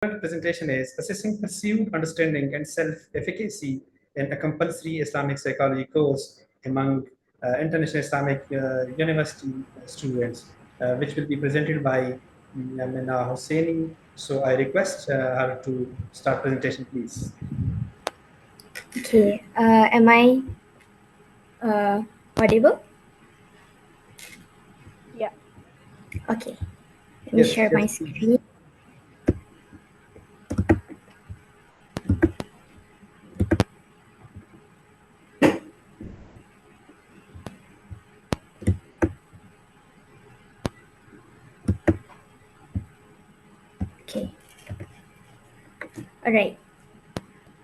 presentation is assessing perceived understanding and self-efficacy in a compulsory Islamic psychology course among International Islamic University students, which will be presented by Mina Hosseini. So I request her to start presentation, please. Okay, am I audible? Yeah. Okay, let me share my Yes, please. screen. Okay, all right.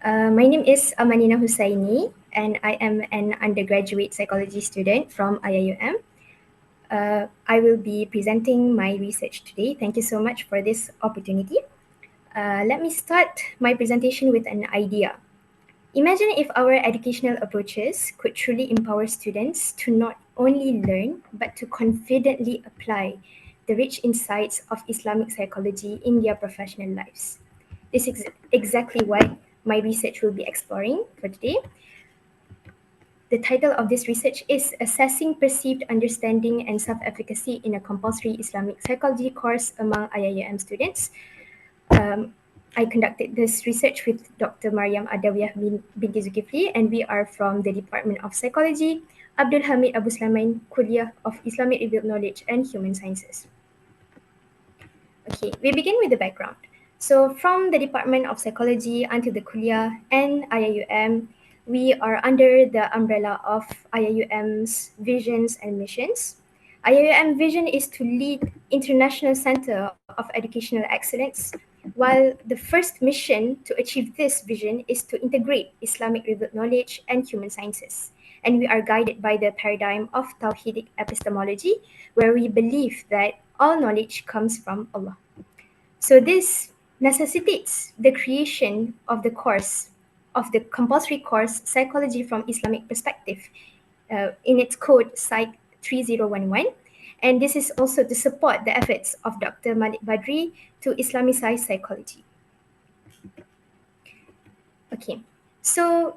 My name is Amanina Hussaini, and I am an undergraduate psychology student from IIUM. I will be presenting my research today. Thank you so much for this opportunity. Let me start my presentation with an idea. Imagine if our educational approaches could truly empower students to not only learn but to confidently apply the rich insights of Islamic psychology in their professional lives. This is exactly what my research will be exploring for today. The title of this research is Assessing Perceived Understanding and Self-Efficacy in a Compulsory Islamic Psychology Course Among IIUM Students. I conducted this research with Dr. Mariam Adawiyah binti Zulkifli, and we are from the Department of Psychology, Abdul Hamid Abu Sulaiman Kuliah of Islamic Revealed Knowledge and Human Sciences. Okay, we begin with the background. So from the Department of Psychology until the Kuliah and IIUM, we are under the umbrella of IIUM's visions and missions. IIUM vision is to lead International Center of Educational Excellence, while the first mission to achieve this vision is to integrate Islamic revealed knowledge and human sciences. And we are guided by the paradigm of Tawhidic epistemology, where we believe that all knowledge comes from Allah. So this necessitates the creation of the course, of the compulsory course Psychology from Islamic Perspective, in its code Psych 3011. And this is also to support the efforts of Dr. Malik Badri to Islamicize psychology. Okay, so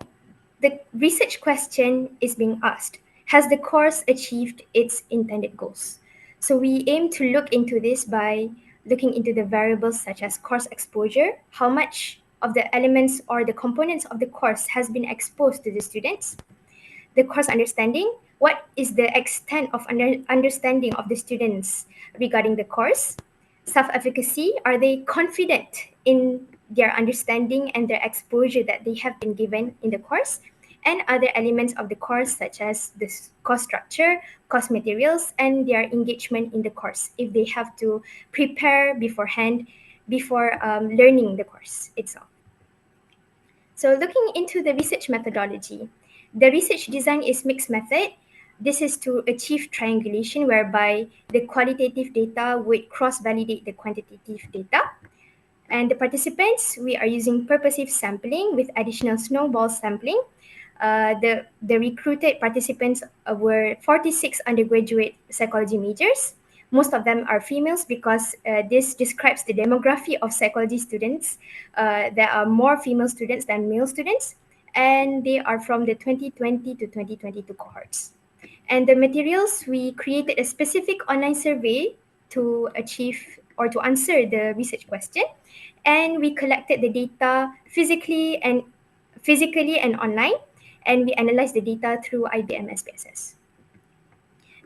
the research question is being asked: has the course achieved its intended goals? So we aim to look into this by looking into the variables such as course exposure, how much of the elements or the components of the course has been exposed to the students, the course understanding, what is the extent of understanding of the students regarding the course, self-efficacy, are they confident in their understanding and their exposure that they have been given in the course, and other elements of the course such as the course structure, course materials, and their engagement in the course if they have to prepare beforehand before learning the course itself. So looking into the research methodology, the research design is mixed method. This is to achieve triangulation whereby the qualitative data would cross-validate the quantitative data. And the participants, we are using purposive sampling with additional snowball sampling. The recruited participants were 46 undergraduate psychology majors. Most of them are females because this describes the demography of psychology students. There are more female students than male students, and they are from the 2020 to 2022 cohorts. And the materials, we created a specific online survey to achieve or to answer the research question, and we collected the data physically and online, and we analyzed the data through IBM SPSS.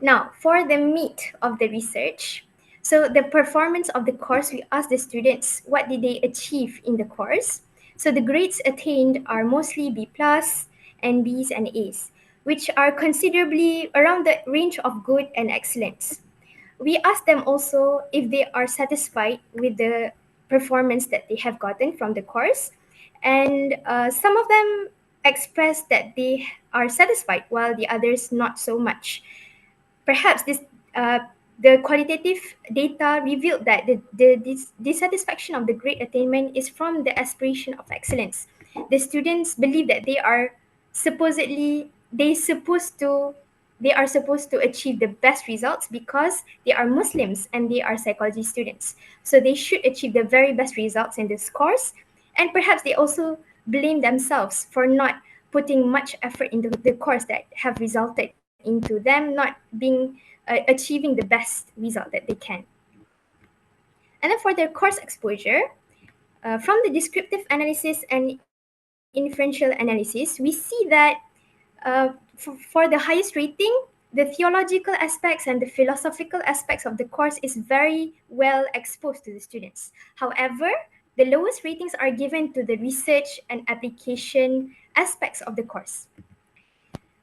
Now, for the meat of the research, so the performance of the course, we asked the students what did they achieve in the course. So the grades attained are mostly B plus and Bs and As, which are considerably around the range of good and excellence. We asked them also if they are satisfied with the performance that they have gotten from the course, and some of them expressed that they are satisfied while the others not so much. Perhaps the qualitative data revealed that the dissatisfaction of the grade attainment is from the aspiration of excellence. The students believe that they supposed to they are supposed to achieve the best results because they are Muslims and they are psychology students. So they should achieve the very best results in this course. And perhaps they also blame themselves for not putting much effort into the course that have resulted into them not being achieving the best result that they can. And then for their course exposure, from the descriptive analysis and inferential analysis, we see that for the highest rating, the theological aspects and the philosophical aspects of the course is very well exposed to the students. However, the lowest ratings are given to the research and application aspects of the course.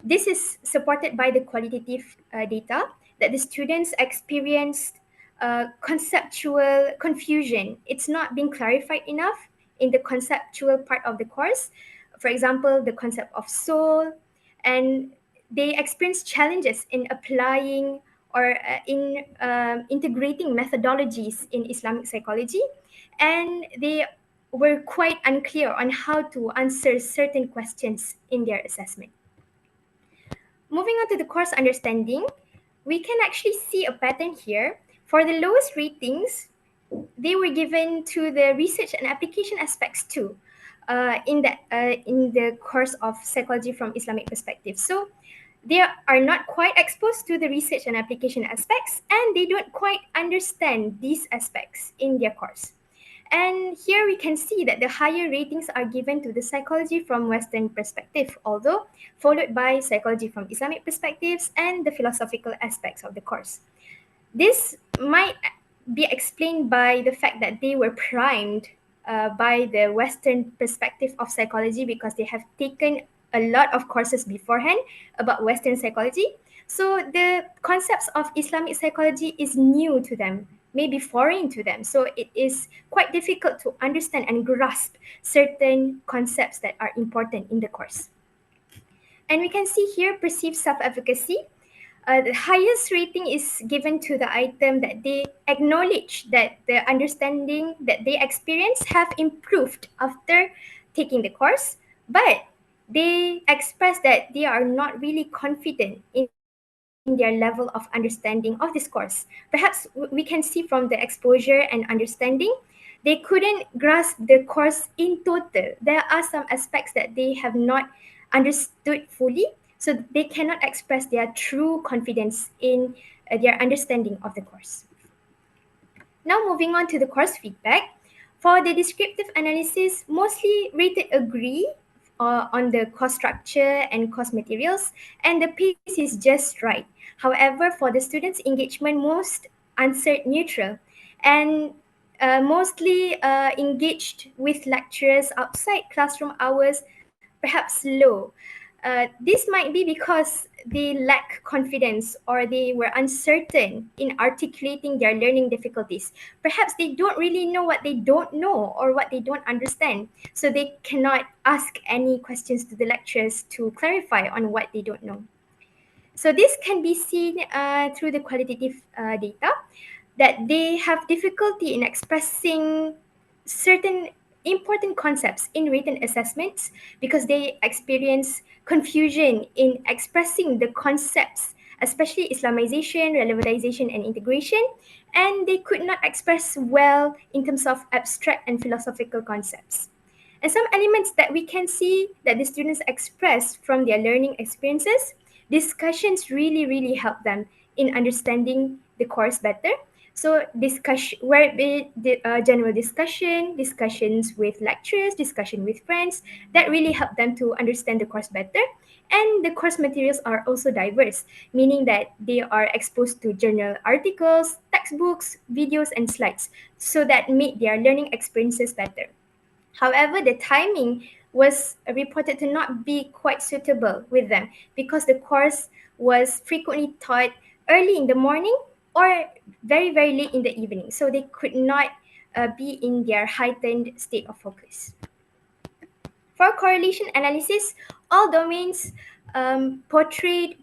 This is supported by the qualitative data that the students experienced conceptual confusion. It's not being clarified enough in the conceptual part of the course. For example, the concept of soul, and they experience challenges in applying or in integrating methodologies in Islamic psychology, and they were quite unclear on how to answer certain questions in their assessment. Moving on to the course understanding, we can actually see a pattern here. For the lowest ratings, they were given to the research and application aspects too, in the course of psychology from Islamic perspective. So they are not quite exposed to the research and application aspects, and they don't quite understand these aspects in their course. And here we can see that the higher ratings are given to the psychology from Western perspective, although followed by psychology from Islamic perspectives and the philosophical aspects of the course. This might be explained by the fact that they were primed by the Western perspective of psychology because they have taken a lot of courses beforehand about Western psychology. So the concepts of Islamic psychology is new to them, maybe foreign to them. So it is quite difficult to understand and grasp certain concepts that are important in the course. And we can see here perceived self-efficacy. The highest rating is given to the item that they acknowledge that the understanding that they experience have improved after taking the course, but they express that they are not really confident in their level of understanding of this course. Perhaps we can see from the exposure and understanding, they couldn't grasp the course in total. There are some aspects that they have not understood fully, so they cannot express their true confidence in their understanding of the course. Now moving on to the course feedback. For the descriptive analysis, mostly rated agree on the course structure and course materials, and the pace is just right. However, for the students' engagement, most answered neutral, and mostly engaged with lecturers outside classroom hours, perhaps low. This might be because they lack confidence or they were uncertain in articulating their learning difficulties. Perhaps they don't really know what they don't know or what they don't understand, so they cannot ask any questions to the lecturers to clarify on what they don't know. So this can be seen through the qualitative data, that they have difficulty in expressing certain important concepts in written assessments because they experience confusion in expressing the concepts, especially Islamization, relativization, and integration, and they could not express well in terms of abstract and philosophical concepts. And some elements that we can see that the students express from their learning experiences, discussions really help them in understanding the course better. So discussion, where it be general discussion, discussions with lecturers, discussion with friends, that really help them to understand the course better. And the course materials are also diverse, meaning that they are exposed to journal articles, textbooks, videos, and slides, so that make their learning experiences better. However, the timing was reported to not be quite suitable with them because the course was frequently taught early in the morning or very late in the evening. So they could not be in their heightened state of focus. For correlation analysis, all domains portrayed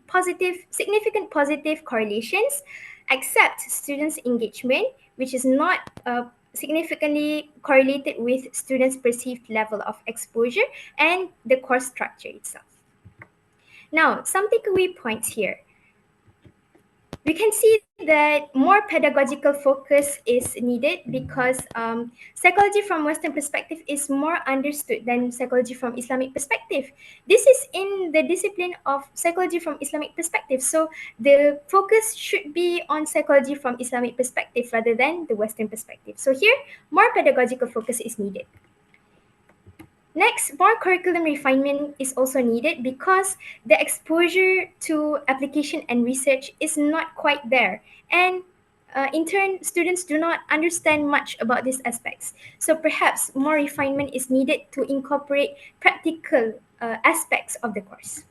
significant positive correlations, except students' engagement, which is not significantly correlated with students' perceived level of exposure and the course structure itself. Now, some takeaway points here. we can see that more pedagogical focus is needed because psychology from Western perspective is more understood than psychology from Islamic perspective. This is in the discipline of psychology from Islamic perspective. So the focus should be on psychology from Islamic perspective rather than the Western perspective. So here, more pedagogical focus is needed. Next, more curriculum refinement is also needed because the exposure to application and research is not quite there. And in turn, students do not understand much about these aspects. So perhaps more refinement is needed to incorporate practical aspects of the course.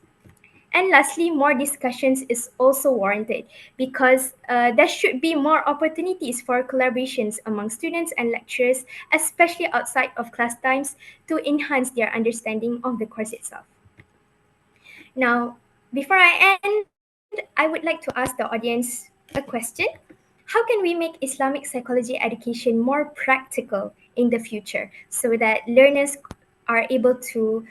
And lastly, more discussions is also warranted because there should be more opportunities for collaborations among students and lecturers, especially outside of class times, to enhance their understanding of the course itself. Now, before I end, I would like to ask the audience a question. How can we make Islamic psychology education more practical in the future so that learners are able to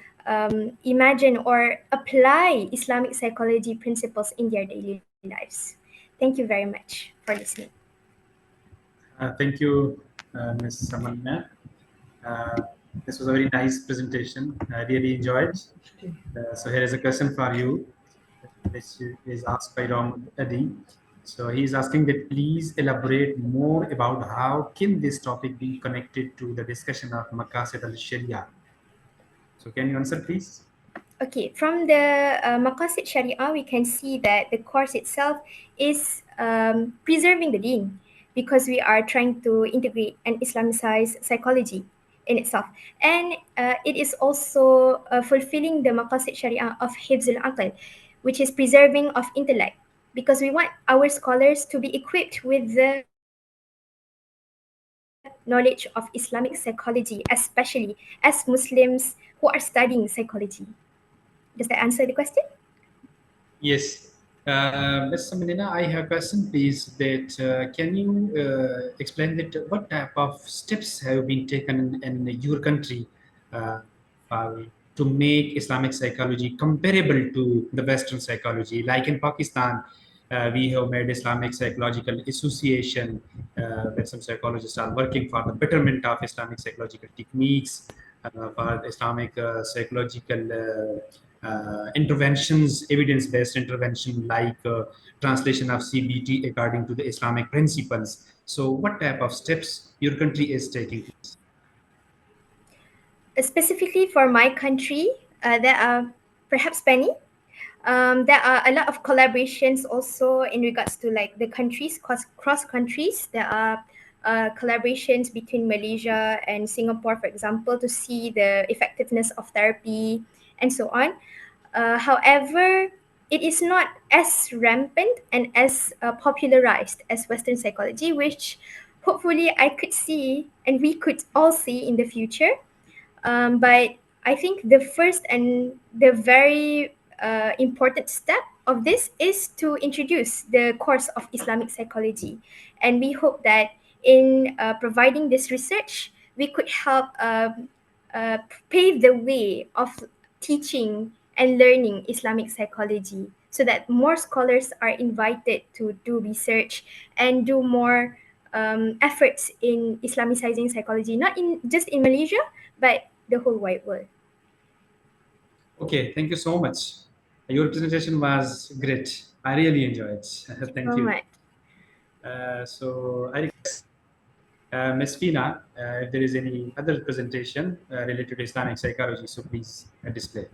imagine or apply Islamic psychology principles in their daily lives? Thank you very much for listening. Thank you, Ms. Samanna. Uh, this was a very nice presentation. I really enjoyed. So here is a question for you, which is asked by Ram Adi. So he is asking that please elaborate more about how can this topic be connected to the discussion of Maqasid al-Sharia. So can you answer, please? Okay, from the Maqasid Sharia, we can see that the course itself is preserving the deen because we are trying to integrate and Islamicize psychology in itself. And it is also fulfilling the Maqasid Sharia of Hifz al-Aql, which is preserving of intellect, because we want our scholars to be equipped with the knowledge of Islamic psychology, especially as Muslims who are studying psychology. Does that answer the question? Yes. Ms. Samanina, I have a question, please. That can you explain that what type of steps have been taken in your country uh, to make Islamic psychology comparable to the Western psychology? Like in Pakistan, we have made Islamic Psychological Association, where some psychologists are working for the betterment of Islamic psychological techniques, for Islamic psychological interventions, evidence-based intervention like translation of CBT according to the Islamic principles. So what type of steps your country is taking? Specifically for my country, there are perhaps many. There are a lot of collaborations also in regards to like the countries, cross countries. There are collaborations between Malaysia and Singapore, for example, to see the effectiveness of therapy and so on. However, it is not as rampant and as popularized as Western psychology, which hopefully I could see and we could all see in the future. But I think the first and the very important step of this is to introduce the course of Islamic psychology. And we hope that in providing this research, we could help uh, pave the way of teaching and learning Islamic psychology so that more scholars are invited to do research and do more efforts in Islamicizing psychology, not in just in Malaysia, but the whole wide world. Okay, thank you so much. Your presentation was great. I really enjoyed it. Thank So you. much. So I request Ms. Fina, if there is any other presentation related to Islamic psychology, so please display.